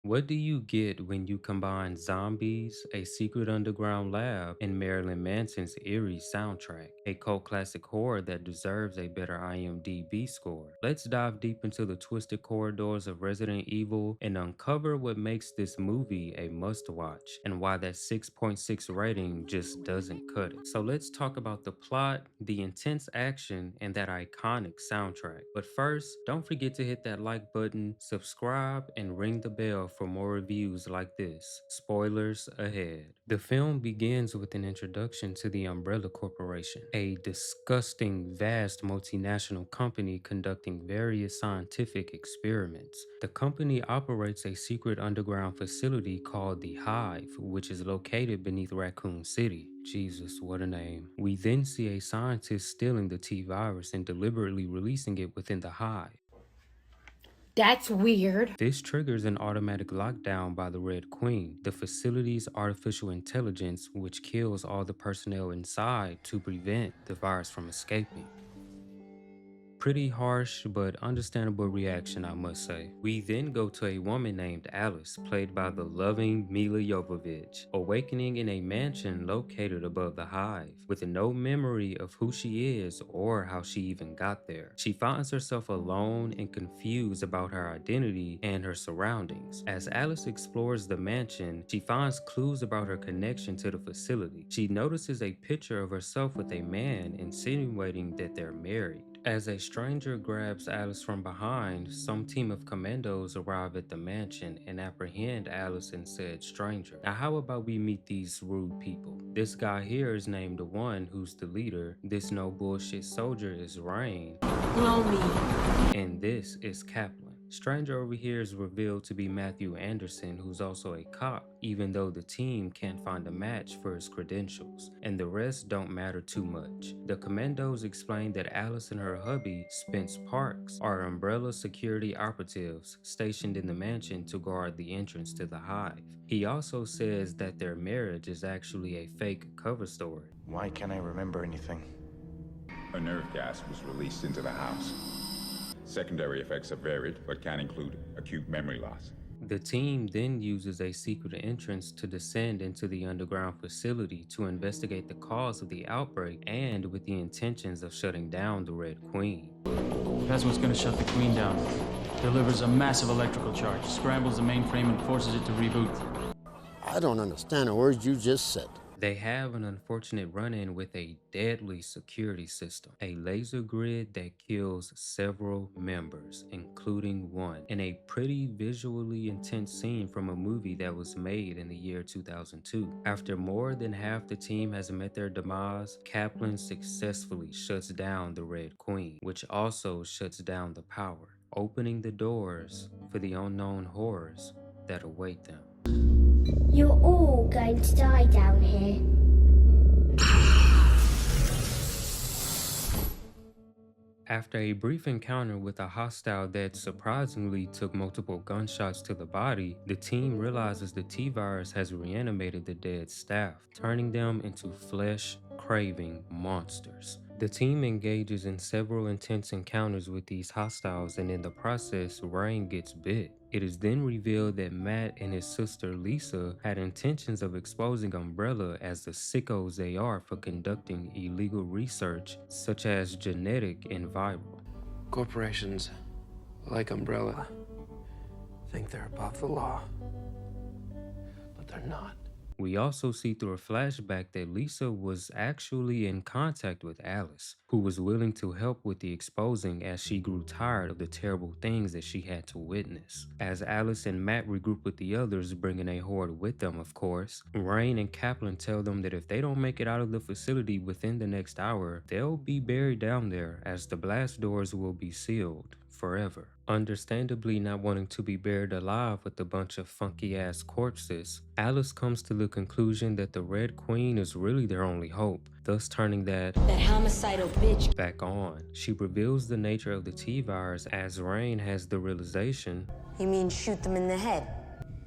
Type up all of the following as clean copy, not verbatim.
What do you get when you combine zombies, a secret underground lab, and Marilyn Manson's eerie soundtrack? A cult classic horror that deserves a better IMDb score. Let's dive deep into the twisted corridors of Resident Evil and uncover what makes this movie a must watch and why that 6.6 rating just doesn't cut it. So let's talk about the plot, the intense action, and that iconic soundtrack. But first, don't forget to hit that like button, subscribe, and ring the bell for more reviews like this. Spoilers ahead. The film begins with an introduction to the Umbrella Corporation, a disgusting, vast multinational company conducting various scientific experiments. The company operates a secret underground facility called the Hive, which is located beneath Raccoon City. Jesus, what a name. We then see a scientist stealing the T virus and deliberately releasing it within the hive. That's weird. This triggers an automatic lockdown by the Red Queen, the facility's artificial intelligence, which kills all the personnel inside to prevent the virus from escaping. Pretty harsh but understandable reaction, I must say. We then go to a woman named Alice, played by the loving Milla Jovovich, awakening in a mansion located above the hive, with no memory of who she is or how she even got there. She finds herself alone and confused about her identity and her surroundings. As Alice explores the mansion, she finds clues about her connection to the facility. She notices a picture of herself with a man, insinuating that they're married. As a stranger grabs Alice from behind, some team of commandos arrive at the mansion and apprehend Alice and said stranger. Now how about we meet these rude people? This guy here is named the One, who's the leader. This no bullshit soldier is Rain. Blow me. And this is Kaplan. Stranger over here is revealed to be Matthew Anderson, who's also a cop, even though the team can't find a match for his credentials, and the rest don't matter too much. The commandos explain that Alice and her hubby, Spence Parks, are Umbrella security operatives stationed in the mansion to guard the entrance to the hive. He also says that their marriage is actually a fake cover story. Why can't I remember anything? A nerve gas was released into the house. Secondary effects are varied, but can include acute memory loss. The team then uses a secret entrance to descend into the underground facility to investigate the cause of the outbreak and with the intentions of shutting down the Red Queen. That's what's gonna shut the Queen down. Delivers a massive electrical charge, scrambles the mainframe and forces it to reboot. I don't understand a word you just said. They have an unfortunate run-in with a deadly security system, a laser grid that kills several members, including one, in a pretty visually intense scene from a movie that was made in the year 2002. After more than half the team has met their demise, Kaplan successfully shuts down the Red Queen, which also shuts down the power, opening the doors for the unknown horrors that await them. You're all going to die down here. After a brief encounter with a hostile that surprisingly took multiple gunshots to the body, the team realizes the T-virus has reanimated the dead staff, turning them into flesh-craving monsters. The team engages in several intense encounters with these hostiles, and in the process, Rain gets bit. It is then revealed that Matt and his sister Lisa had intentions of exposing Umbrella as the sickos they are for conducting illegal research such as genetic and viral. Corporations, like Umbrella, think they're above the law, but they're not. We also see through a flashback that Lisa was actually in contact with Alice, who was willing to help with the exposing as she grew tired of the terrible things that she had to witness. As Alice and Matt regroup with the others, bringing a horde with them of course, Rain and Kaplan tell them that if they don't make it out of the facility within the next hour, they'll be buried down there as the blast doors will be sealed forever. Understandably not wanting to be buried alive with a bunch of funky ass corpses, Alice comes to the conclusion that the Red Queen is really their only hope, thus turning that homicidal bitch back on. She reveals the nature of the T-virus as Rain has the realization. You mean shoot them in the head?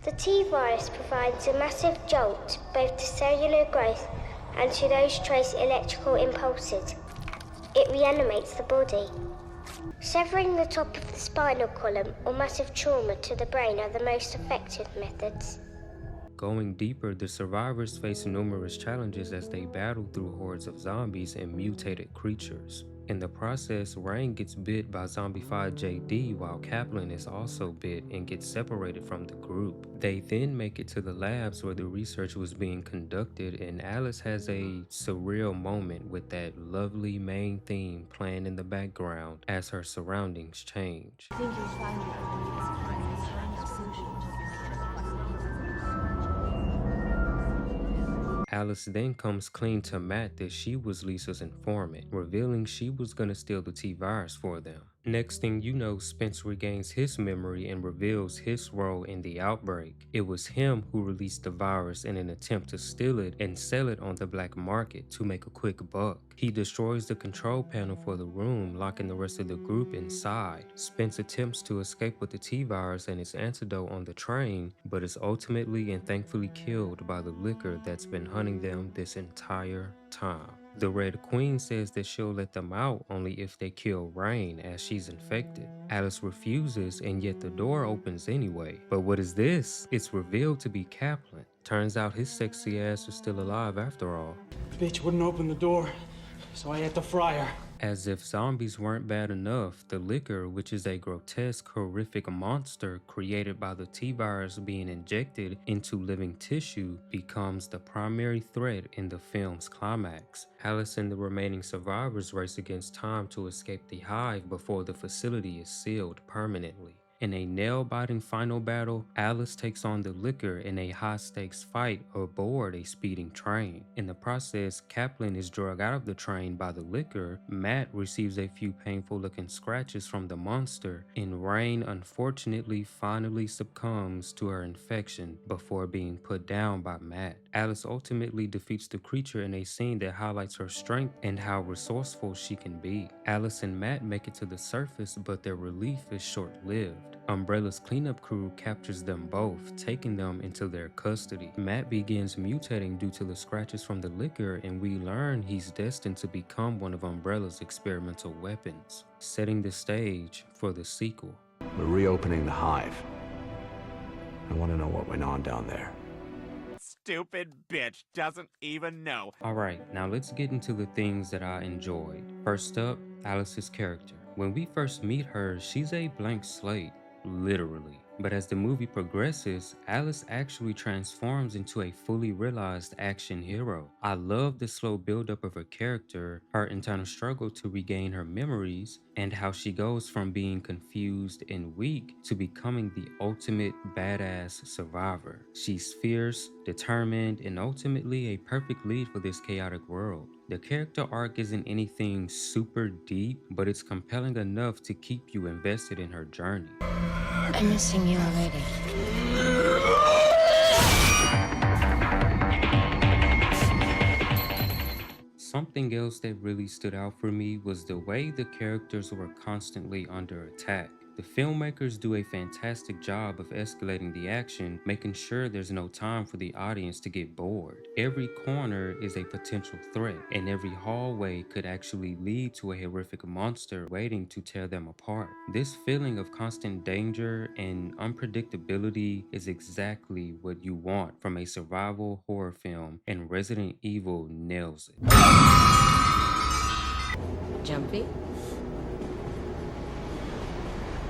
The T-virus provides a massive jolt both to cellular growth and to those trace electrical impulses. It reanimates the body. Severing the top of the spinal column or massive trauma to the brain are the most effective methods. Going deeper, the survivors face numerous challenges as they battle through hordes of zombies and mutated creatures. In the process, Rain gets bit by zombified JD while Kaplan is also bit and gets separated from the group. They then make it to the labs where the research was being conducted, and Alice has a surreal moment with that lovely main theme playing in the background as her surroundings change. Alice then comes clean to Matt that she was Lisa's informant, revealing she was gonna steal the T-virus for them. Next thing you know, Spence regains his memory and reveals his role in the outbreak. It was him who released the virus in an attempt to steal it and sell it on the black market to make a quick buck. He destroys the control panel for the room, locking the rest of the group inside. Spence attempts to escape with the T-virus and its antidote on the train, but is ultimately and thankfully killed by the liquor that's been hunting them this entire time. The Red Queen says that she'll let them out only if they kill Rain, as she's infected. Alice refuses, and yet the door opens anyway. But what is this? It's revealed to be Kaplan. Turns out his sexy ass is still alive after all. Bitch wouldn't open the door, so I had to fry her. As if zombies weren't bad enough, the liquor, which is a grotesque, horrific monster created by the T-virus being injected into living tissue, becomes the primary threat in the film's climax. Alice and the remaining survivors race against time to escape the Hive before the facility is sealed permanently. In a nail-biting final battle, Alice takes on the liquor in a high-stakes fight aboard a speeding train. In the process, Kaplan is dragged out of the train by the liquor, Matt receives a few painful-looking scratches from the monster, and Rain unfortunately finally succumbs to her infection before being put down by Matt. Alice ultimately defeats the creature in a scene that highlights her strength and how resourceful she can be. Alice and Matt make it to the surface, but their relief is short-lived. Umbrella's cleanup crew captures them both, taking them into their custody. Matt begins mutating due to the scratches from the liquor, and we learn he's destined to become one of Umbrella's experimental weapons, setting the stage for the sequel. We're reopening the Hive. I want to know what went on down there. Stupid bitch doesn't even know. Alright, now let's get into the things that I enjoyed. First up, Alice's character. When we first meet her, she's a blank slate. Literally. But as the movie progresses, Alice actually transforms into a fully realized action hero. I love the slow buildup of her character, her internal struggle to regain her memories, and how she goes from being confused and weak to becoming the ultimate badass survivor. She's fierce, determined, and ultimately a perfect lead for this chaotic world. The character arc isn't anything super deep, but it's compelling enough to keep you invested in her journey. I'm missing you already. Something else that really stood out for me was the way the characters were constantly under attack. The filmmakers do a fantastic job of escalating the action, making sure there's no time for the audience to get bored. Every corner is a potential threat, and every hallway could actually lead to a horrific monster waiting to tear them apart. This feeling of constant danger and unpredictability is exactly what you want from a survival horror film, and Resident Evil nails it. Jumpy?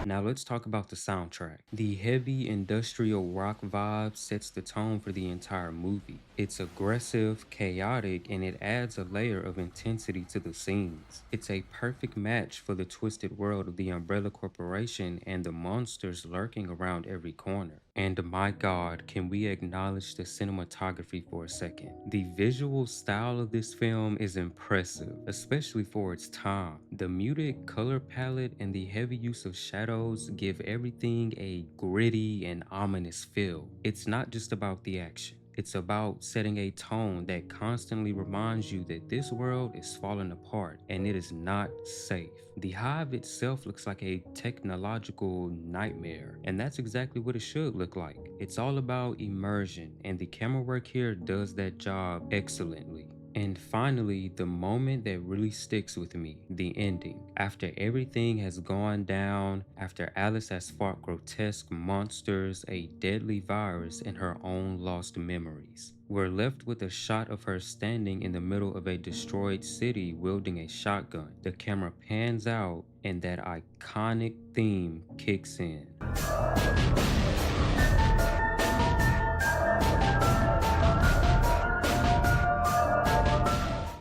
Now let's talk about the soundtrack. The heavy industrial rock vibe sets the tone for the entire movie. It's aggressive, chaotic, and it adds a layer of intensity to the scenes. It's a perfect match for the twisted world of the Umbrella Corporation and the monsters lurking around every corner. And my God, can we acknowledge the cinematography for a second? The visual style of this film is impressive, especially for its time. The muted color palette and the heavy use of shadows give everything a gritty and ominous feel. It's not just about the action. It's about setting a tone that constantly reminds you that this world is falling apart and it is not safe. The Hive itself looks like a technological nightmare, and that's exactly what it should look like. It's all about immersion, and the camera work here does that job excellently. And finally, the moment that really sticks with me, the ending. After everything has gone down, after Alice has fought grotesque monsters, a deadly virus, and her own lost memories, we're left with a shot of her standing in the middle of a destroyed city wielding a shotgun. The camera pans out, and that iconic theme kicks in.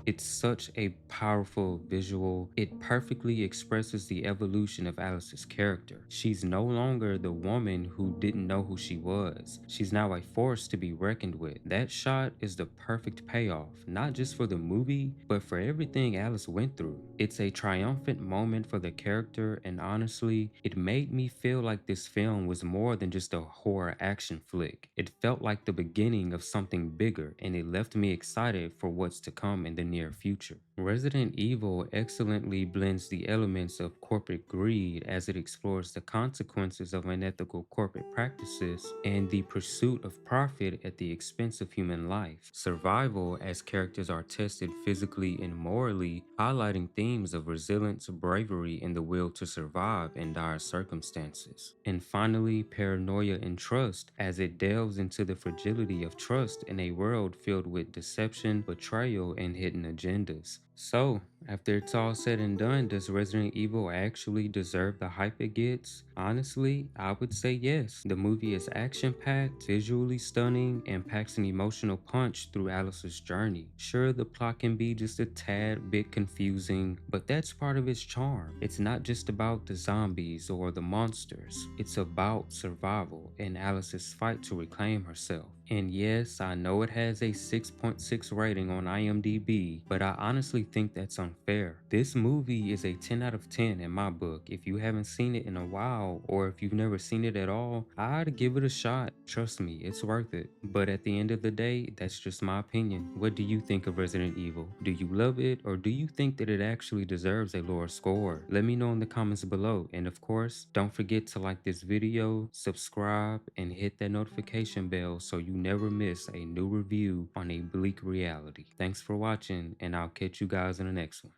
It's such a powerful visual. It perfectly expresses the evolution of Alice's character. She's no longer the woman who didn't know who she was. She's now a force to be reckoned with. That shot is the perfect payoff, not just for the movie, but for everything Alice went through. It's a triumphant moment for the character, and honestly, it made me feel like this film was more than just a horror action flick. It felt like the beginning of something bigger, and it left me excited for what's to come in the near future. Resident Evil excellently blends the elements of corporate greed as it explores the consequences of unethical corporate practices and the pursuit of profit at the expense of human life. Survival, as characters are tested physically and morally, highlighting themes of resilience, bravery, and the will to survive in dire circumstances. And finally, paranoia and trust, as it delves into the fragility of trust in a world filled with deception, betrayal, and hidden agendas. So, after it's all said and done, does Resident Evil actually deserve the hype it gets? Honestly, I would say yes. The movie is action-packed, visually stunning, and packs an emotional punch through Alice's journey. Sure, the plot can be just a tad bit confusing, but that's part of its charm. It's not just about the zombies or the monsters. It's about survival and Alice's fight to reclaim herself. And yes, I know it has a 6.6 rating on IMDb, but I honestly think that's unfair. This movie is a 10 out of 10 in my book. If you haven't seen it in a while, or if you've never seen it at all, I'd give it a shot. Trust me, it's worth it. But at the end of the day, that's just my opinion. What do you think of Resident Evil? Do you love it, or do you think that it actually deserves a lower score? Let me know in the comments below. And of course, don't forget to like this video, subscribe, and hit that notification bell so you never miss a new review on a bleak reality. Thanks for watching, and I'll catch you guys in the next one.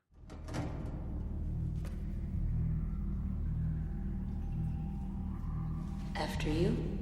After you.